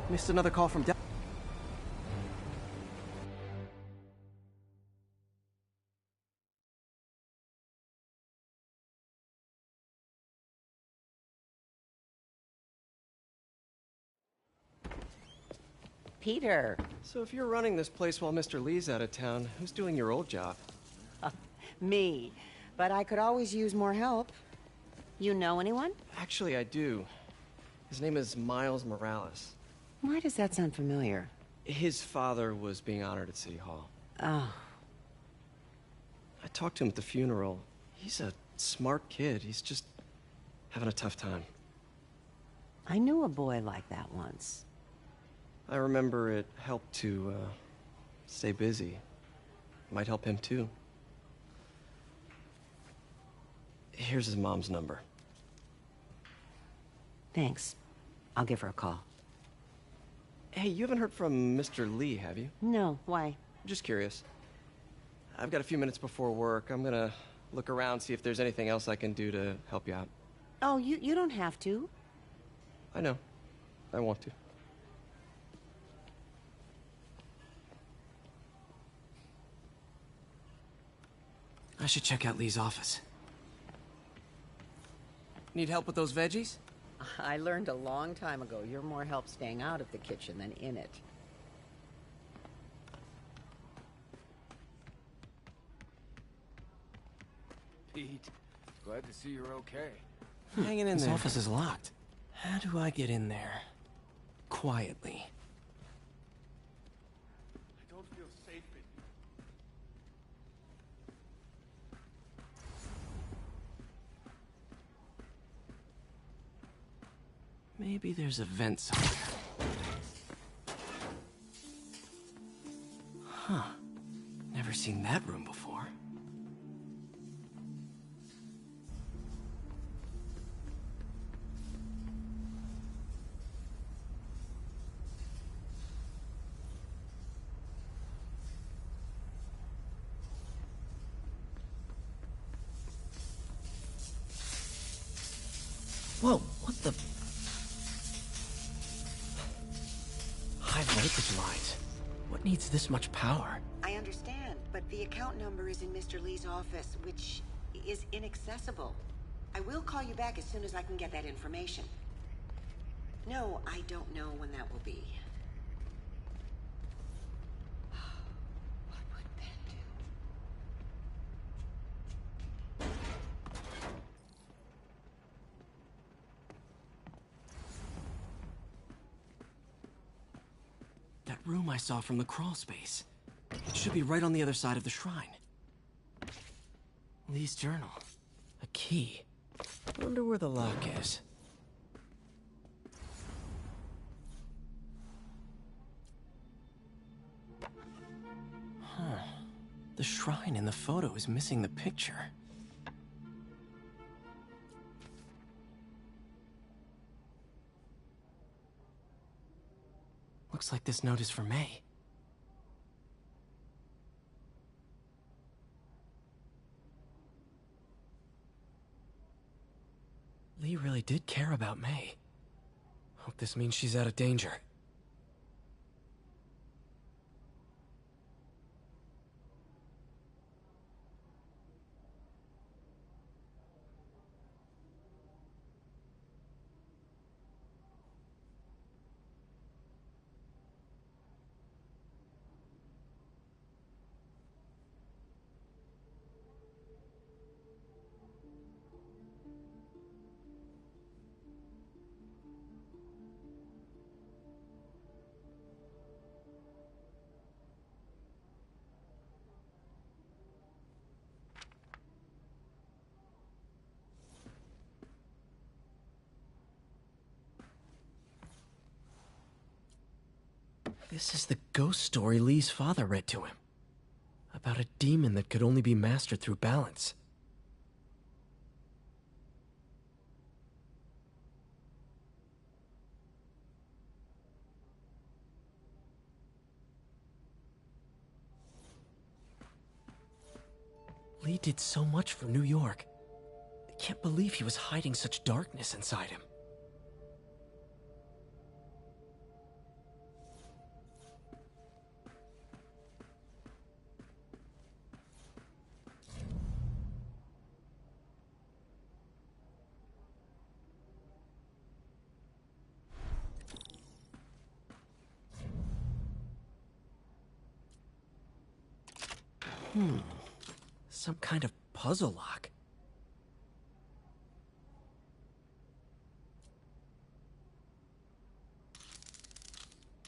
Missed another call from Peter. So if you're running this place while Mr. Lee's out of town, who's doing your old job? Me. But I could always use more help. You know anyone? Actually, I do. His name is Miles Morales. Why does that sound familiar? His father was being honored at City Hall. Oh. I talked to him at the funeral. He's a smart kid. He's just having a tough time. I knew a boy like that once. I remember it helped to, stay busy. Might help him, too. Here's his mom's number. Thanks. I'll give her a call. Hey, you haven't heard from Mr. Lee, have you? No, why? Just curious. I've got a few minutes before work. I'm gonna look around, see if there's anything else I can do to help you out. Oh, you don't have to. I know. I want to. I should check out Lee's office. Need help with those veggies? I learned a long time ago you're more help staying out of the kitchen than in it. Pete, glad to see you're okay. Hanging in there. His office is locked. How do I get in there? Quietly. I don't feel safe in here. Maybe there's a vent somewhere. Huh. Never seen that room before. Whoa, what the... High voltage lines. What needs this much power? I understand, but the account number is in Mr. Lee's office, which is inaccessible. I will call you back as soon as I can get that information. No, I don't know when that will be. What would Ben do? That room I saw from the crawl space. It should be right on the other side of the shrine. Lee's journal. A key. Wonder where the lock is. Huh. The shrine in the photo is missing the picture. Looks like this note is for May. Lee really did care about May. Hope this means she's out of danger. This is the ghost story Lee's father read to him. About a demon that could only be mastered through balance. Lee did so much for New York. I can't believe he was hiding such darkness inside him. Some kind of puzzle lock.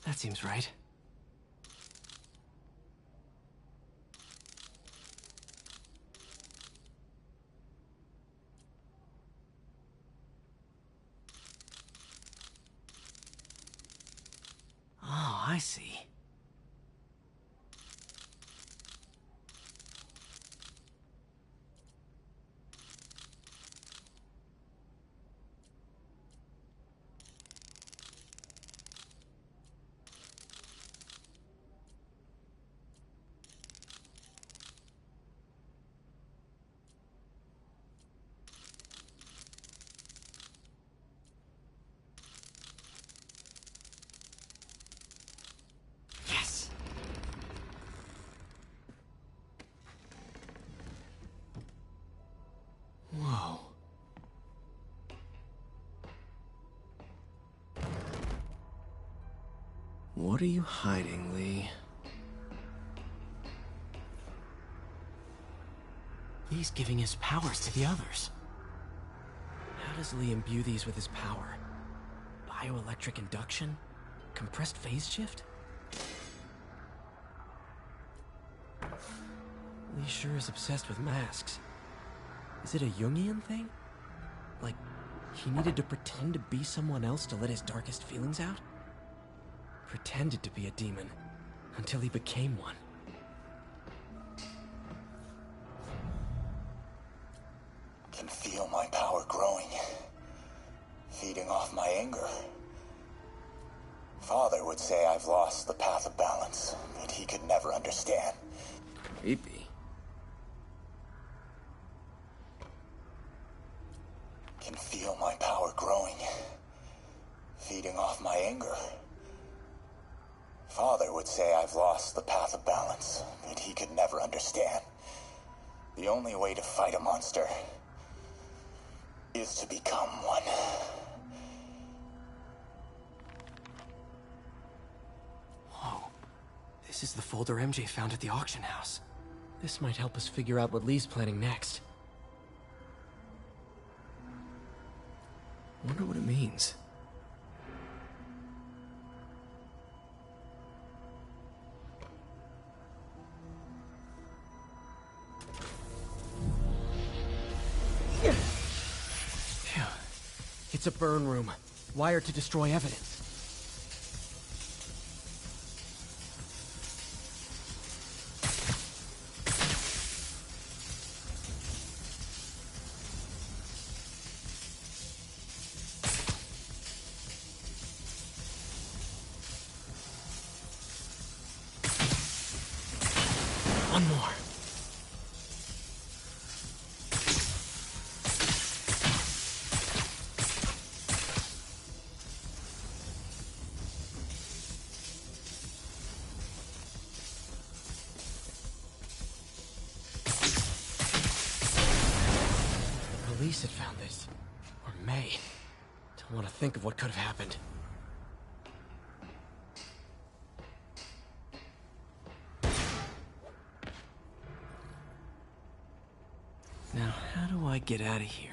That seems right. Oh, I see. Yes! Whoa. What are you hiding, Lee? He's giving his powers to the others. How does Lee imbue these with his power? Bioelectric induction? Compressed phase shift? Lee sure is obsessed with masks. Is it a Jungian thing? Like, he needed to pretend to be someone else to let his darkest feelings out? Pretended to be a demon, until he became one. Can feel my power growing, feeding off my anger. Father would say I've lost the path of balance, but he could never understand. Creepy. Can feel my power growing, feeding off my anger. Father would say I've lost the path of balance, but he could never understand. The only way to fight a monster is to become one. Whoa. This is the folder MJ found at the auction house. This might help us figure out what Lee's planning next. Wonder what it means. Phew. It's a burn room, wired to destroy evidence. One more. Police had found this. Or May. Don't want to think of what could have happened. Now, how do I get out of here?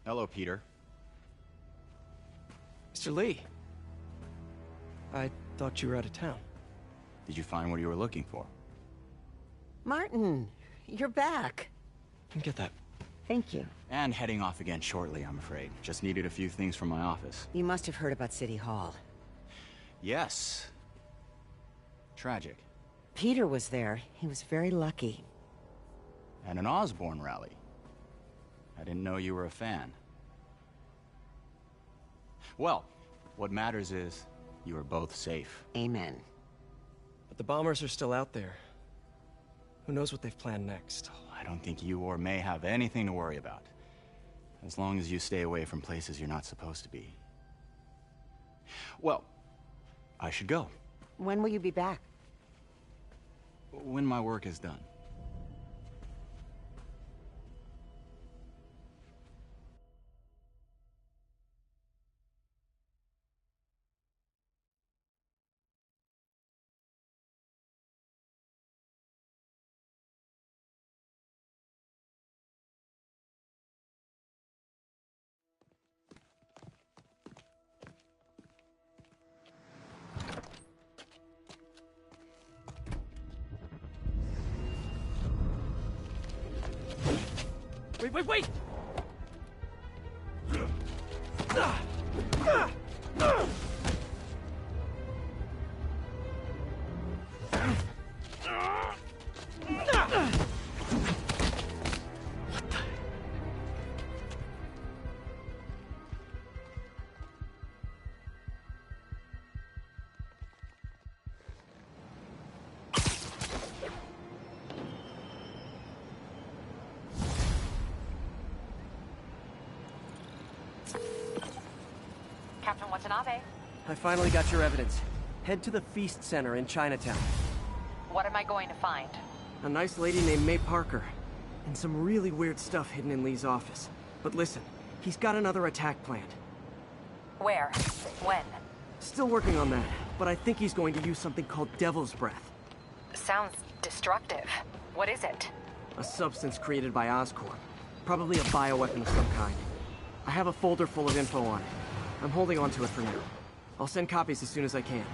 Hello, Peter. Mr. Lee. I thought you were out of town. Did you find what you were looking for? Martin, you're back. Get that. Thank you. And heading off again shortly, I'm afraid. Just needed a few things from my office. You must have heard about City Hall. Yes. Tragic. Peter was there. He was very lucky. At an Osborne rally. I didn't know you were a fan. Well, what matters is you are both safe. Amen. But the bombers are still out there. Who knows what they've planned next? I don't think you or May have anything to worry about. As long as you stay away from places you're not supposed to be. Well, I should go. When will you be back? When my work is done. Wait! Captain Watanabe, I finally got your evidence. Head to the Feast Center in Chinatown. what am I going to find? A nice lady named May Parker. And some really weird stuff hidden in Lee's office. But listen, he's got another attack planned. Where? When? Still working on that, but I think he's going to use something called Devil's Breath. Sounds destructive. What is it? A substance created by Oscorp. Probably a bioweapon of some kind. I have a folder full of info on it. I'm holding on to it for now. I'll send copies as soon as I can.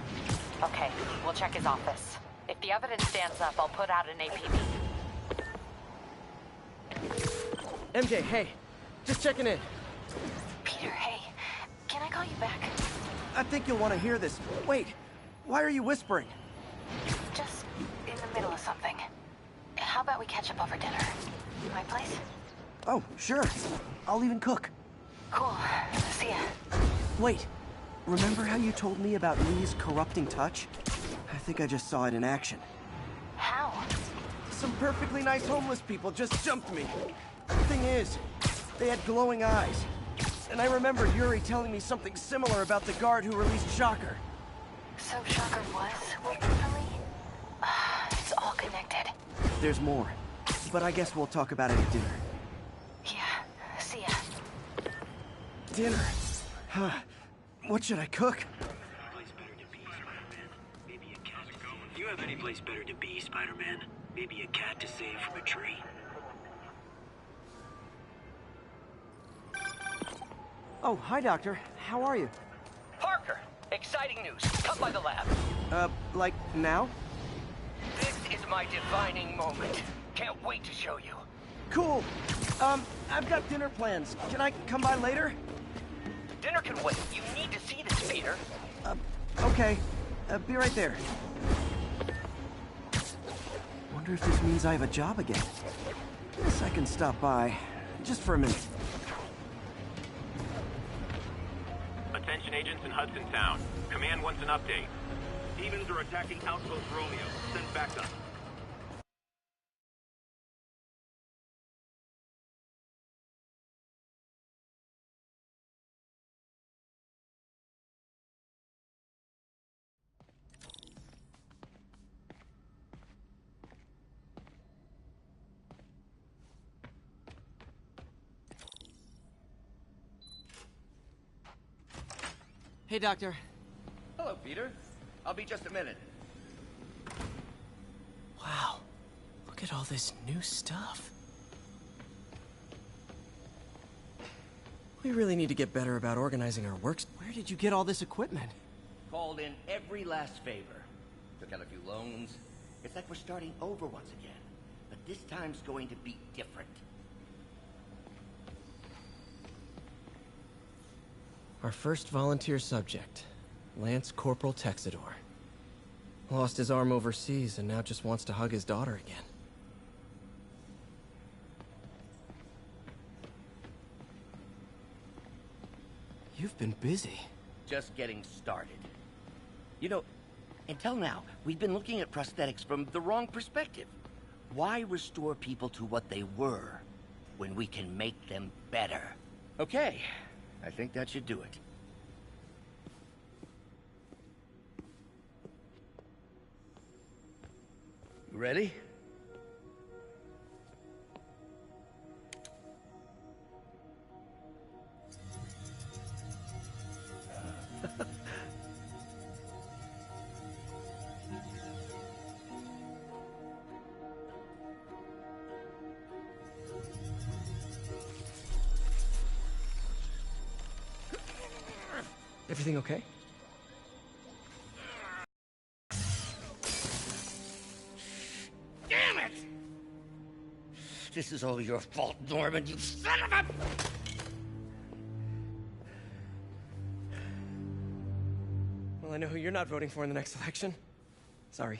Okay, we'll check his office. If the evidence stands up, I'll put out an APB. MJ, hey. Just checking in. Peter, hey. Can I call you back? I think you'll want to hear this. Wait, why are you whispering? Just in the middle of something. How about we catch up over dinner? My place? Oh, sure. I'll even cook. Cool. See ya. Wait, remember how you told me about Lee's corrupting touch? I think I just saw it in action. How? Some perfectly nice homeless people just jumped me. Thing is, they had glowing eyes. And I remember Yuri telling me something similar about the guard who released Shocker. So Shocker was working for me? It's all connected. There's more, but I guess we'll talk about it at dinner. Yeah. See ya. Dinner? Huh. What should I cook? Do you have any place better to be, Spider-Man? Maybe a cat to save from a tree? Oh, hi, Doctor. How are you? Parker, exciting news. Come by the lab. Like now? This is my defining moment. Can't wait to show you. Cool. I've got dinner plans. Can I come by later? Dinner can wait. You need to see this, Peter. Okay. Be right there. Wonder if this means I have a job again. Guess I can stop by. Just for a minute. Attention agents in Hudson Town. Command wants an update. Demons are attacking Outpost Romeo. Send backup. Hey, Doctor. Hello, Peter. I'll be just a minute. Wow. Look at all this new stuff. We really need to get better about organizing our works. Where did you get all this equipment? Called in every last favor. Took out a few loans. It's like we're starting over once again. But this time's going to be different. Our first volunteer subject, Lance Corporal Texidor. Lost his arm overseas and now just wants to hug his daughter again. You've been busy. Just getting started. You know, until now, we've been looking at prosthetics from the wrong perspective. Why restore people to what they were when we can make them better? Okay, I think that should do it. Ready? Everything okay? Damn it! This is all your fault, Norman, you son of a... Well, I know who you're not voting for in the next election. Sorry.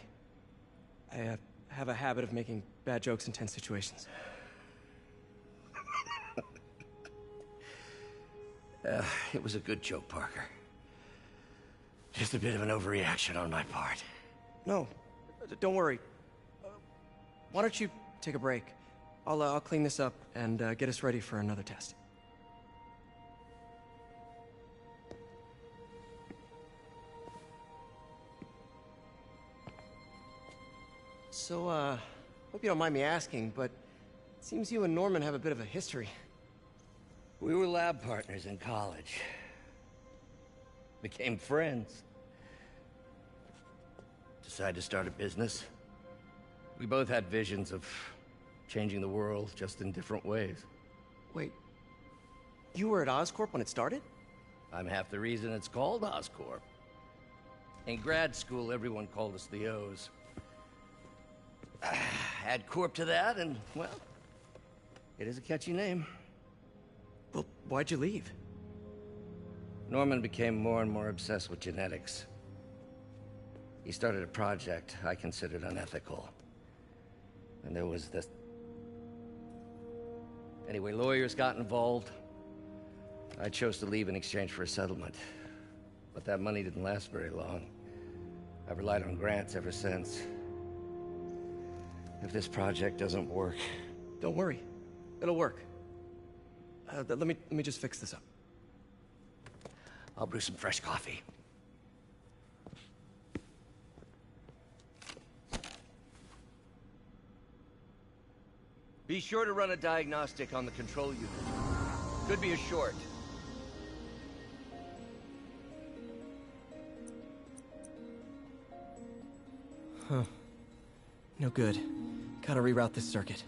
I have a habit of making bad jokes in tense situations. It was a good joke, Parker. Just a bit of an overreaction on my part. No, don't worry. Why don't you take a break? I'll clean this up and get us ready for another test. So, hope you don't mind me asking, but it seems you and Norman have a bit of a history. We were lab partners in college. Became friends. Decided to start a business. We both had visions of changing the world, just in different ways. Wait, you were at Oscorp when it started? I'm half the reason it's called Oscorp. In grad school, everyone called us the O's. Add Corp to that, and, well, it is a catchy name. Well, why'd you leave? Norman became more and more obsessed with genetics. He started a project I considered unethical. And there was this... Anyway, lawyers got involved. I chose to leave in exchange for a settlement. But that money didn't last very long. I've relied on grants ever since. If this project doesn't work... Don't worry. It'll work. Let me just fix this up. I'll brew some fresh coffee. Be sure to run a diagnostic on the control unit. Could be a short. Huh. No good. Gotta reroute this circuit.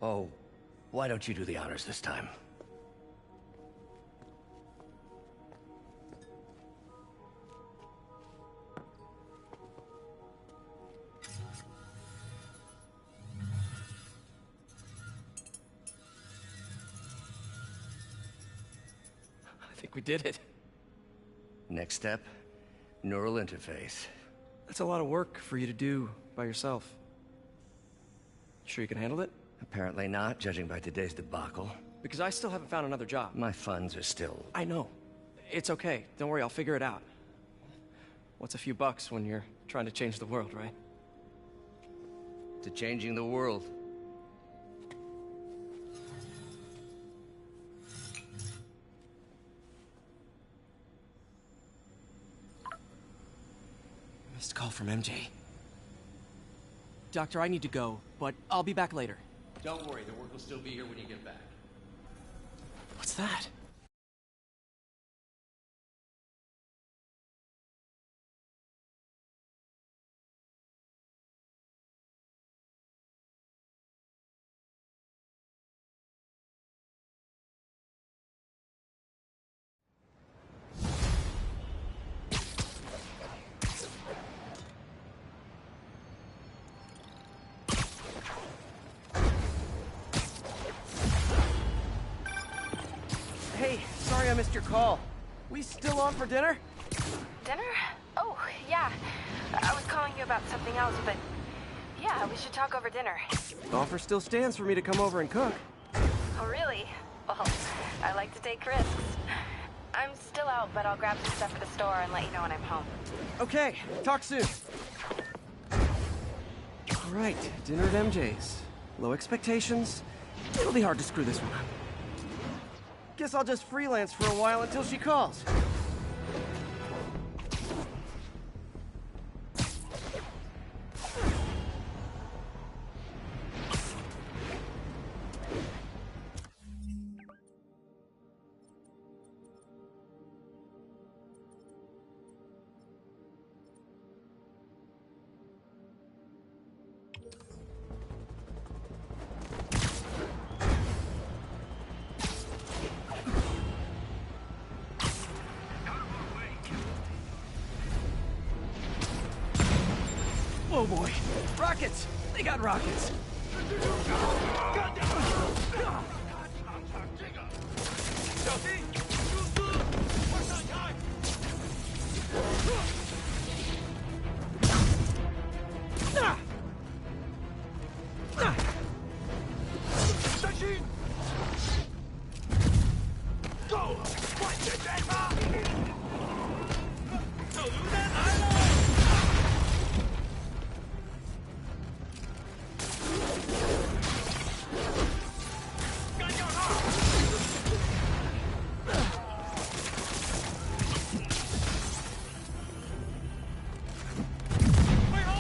Oh, why don't you do the honors this time? I think we did it. Next step, neural interface. That's a lot of work for you to do by yourself. Sure you can handle it? Apparently not, judging by today's debacle. Because I still haven't found another job. My funds are still... I know. It's okay. Don't worry, I'll figure it out. What's a few bucks when you're trying to change the world, right? To changing the world. Missed call from MJ. Doctor, I need to go, but I'll be back later. Don't worry, the work will still be here when you get back. What's that? Hey, sorry I missed your call. We still on for dinner? Dinner? Oh, yeah. I was calling you about something else, but yeah, we should talk over dinner. Offer still stands for me to come over and cook. Oh, really? Well, I like to take risks. I'm still out, but I'll grab some stuff at the store and let you know when I'm home. Okay, talk soon. All right, dinner at MJ's. Low expectations. It'll be hard to screw this one up. Guess I'll just freelance for a while until she calls. Oh boy, rockets! They got rockets! Sophie!